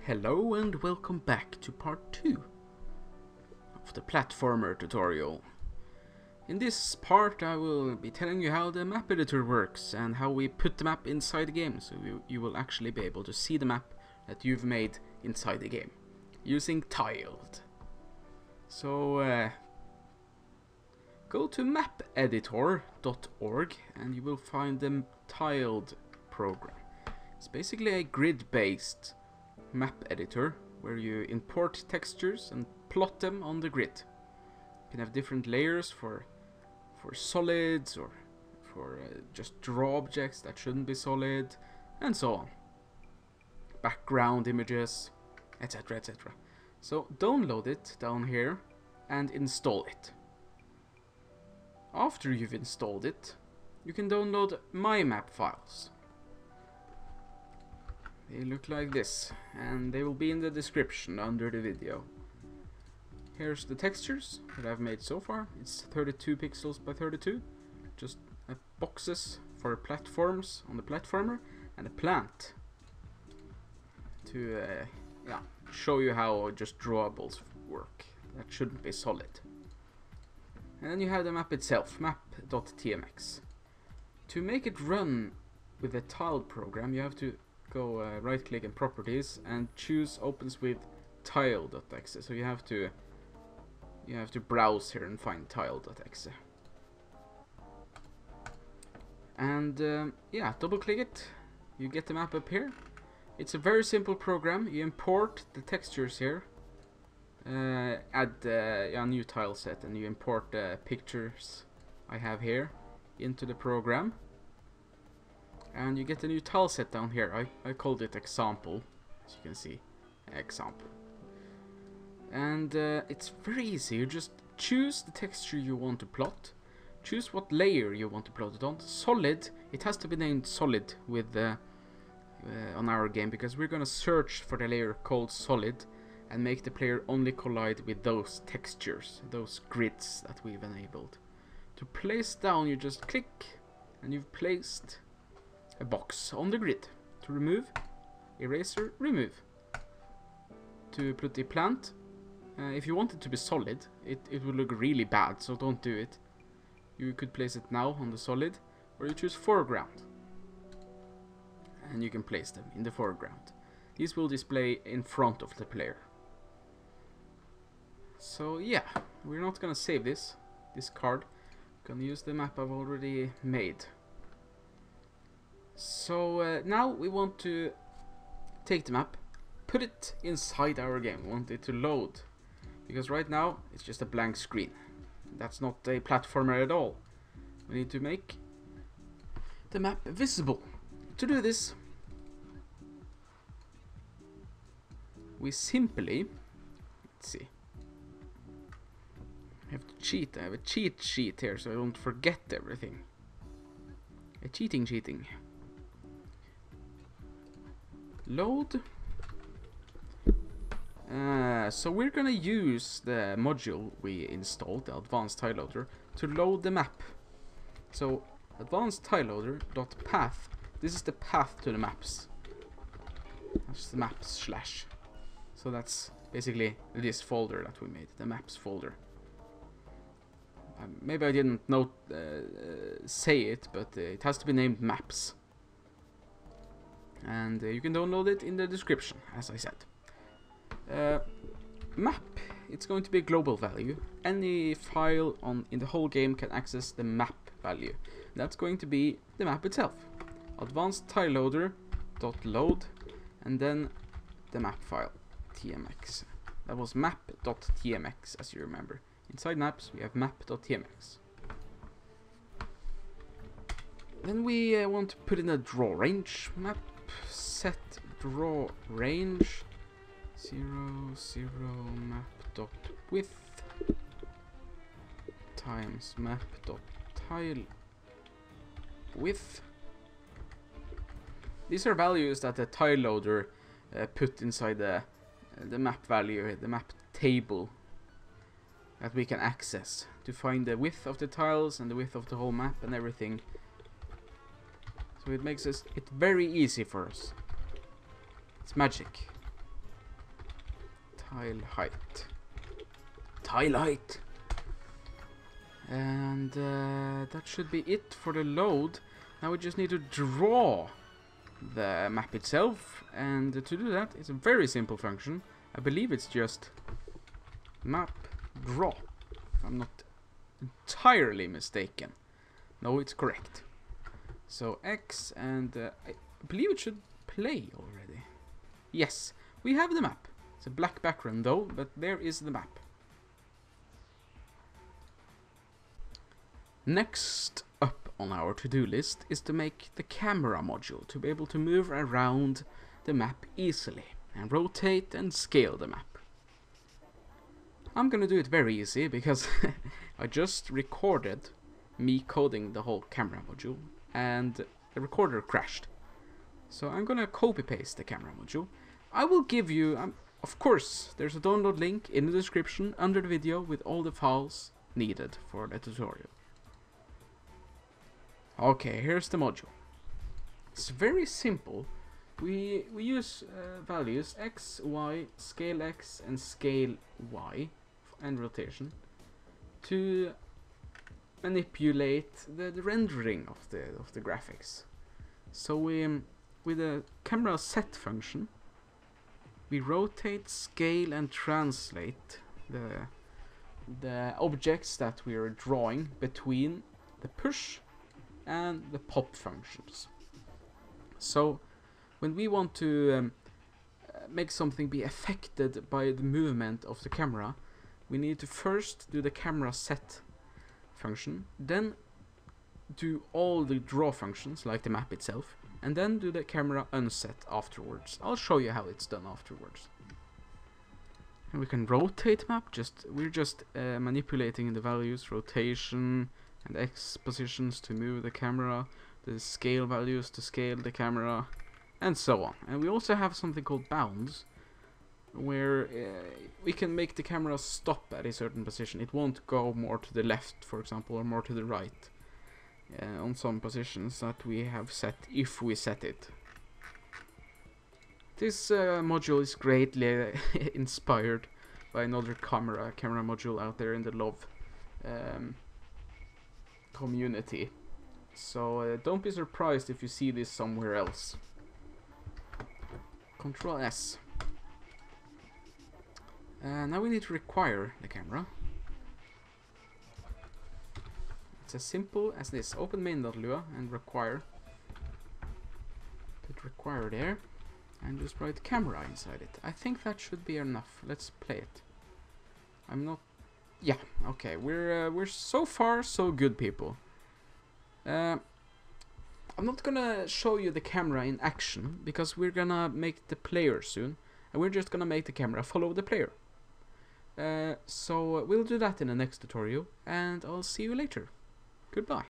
Hello and welcome back to part 2 of the platformer tutorial. In this part I will be telling you how the map editor works and how we put the map inside the game, so you will actually be able to see the map that you've made inside the game using Tiled. So go to mapeditor.org and you will find the Tiled program. It's basically a grid-based map editor where you import textures and plot them on the grid. You can have different layers for solids or for just draw objects that shouldn't be solid, and so on. Background images, etc, etc. So download it down here and install it. After you've installed it, you can download my map files. They look like this, and they will be in the description under the video. Here's the textures that I've made so far. It's 32 pixels by 32. Just boxes for platforms on the platformer, and a plant to show you how just drawables work. That shouldn't be solid. And then you have the map itself, map.tmx. To make it run with the tiled program, you have to go right click in properties and choose opens with tile.exe. So you have to browse here and find tile.exe. And yeah, double click it. You get the map up here. It's a very simple program. You import the textures here, add a new tile set, and you import the pictures I have here into the program. And you get a new tile set down here. I called it example, as you can see, example. And it's very easy. You just choose the texture you want to plot, choose what layer you want to plot it on. Solid, it has to be named solid with on our game, because we're gonna search for the layer called solid and make the player only collide with those textures, those grids that we've enabled. To place down, you just click and you've placed a box on the grid. To remove, eraser, remove. To put the plant, if you want it to be solid, it will look really bad, so don't do it. You could place it now on the solid, or you choose foreground, and you can place them in the foreground. These will display in front of the player. So yeah, we're not gonna save this card. We're gonna use the map I've already made. So now we want to take the map, put it inside our game. We want it to load, because right now it's just a blank screen. That's not a platformer at all. We need to make the map visible. To do this, we simply, let's see, I have to cheat. I have a cheat sheet here so I don't forget everything. Cheating. Load. So we're gonna use the module we installed, the advanced tile loader, to load the map. So advanced tile loader.path, this is the path to the maps. That's the maps slash. So that's basically this folder that we made, the maps folder. Maybe I didn't say it, but it has to be named maps. And you can download it in the description, as I said. Map, it's going to be a global value. Any file in the whole game can access the map value. That's going to be the map itself. Advanced tile loader.load, and then the map file, tmx. That was map.tmx, as you remember. Inside maps, we have map.tmx. Then we want to put in a draw range. Map set draw range 0, 0 map dot width times map dot tile width. These are values that the tile loader put inside the map value, the map table, that we can access to find the width of the tiles and the width of the whole map and everything. So it makes it very easy for us. It's magic. tile height. Tile height! And that should be it for the load. Now we just need to draw the map itself, and to do that it's a very simple function. I believe it's just map draw, if I'm not entirely mistaken. No, it's correct. So X, and I believe it should play already. Yes, we have the map. It's a black background though, but there is the map. Next up on our to-do list is to make the camera module to be able to move around the map easily and rotate and scale the map. I'm gonna do it very easy because I just recorded me coding the whole camera module and the recorder crashed. So I'm gonna copy paste the camera module. I will give you, of course, there's a download link in the description under the video with all the files needed for the tutorial. Okay, here's the module. It's very simple. We use values x, y, scale x and scale y and rotation to manipulate the rendering of the graphics. So we, with the camera set function, we rotate, scale and translate the objects that we are drawing between the push and the pop functions. So when we want to make something be affected by the movement of the camera, we need to first do the camera set function, then do all the draw functions like the map itself, and then do the camera unset afterwards. I'll show you how it's done afterwards. And we can rotate map, we're just manipulating the values, rotation and X positions to move the camera, the scale values to scale the camera, and so on. And we also have something called bounds, where we can make the camera stop at a certain position. It won't go more to the left, for example, or more to the right on some positions that we have set, if we set it. This module is greatly inspired by another camera module out there in the Love community. So don't be surprised if you see this somewhere else. Control S. Now we need to require the camera. It's as simple as this. Open main.lua and require. Put require there. And just write camera inside it. I think that should be enough. Let's play it. I'm not... Yeah, okay. We're so far so good, people. I'm not gonna show you the camera in action because we're gonna make the player soon, and we're just gonna make the camera follow the player. So we'll do that in the next tutorial, and I'll see you later. Goodbye.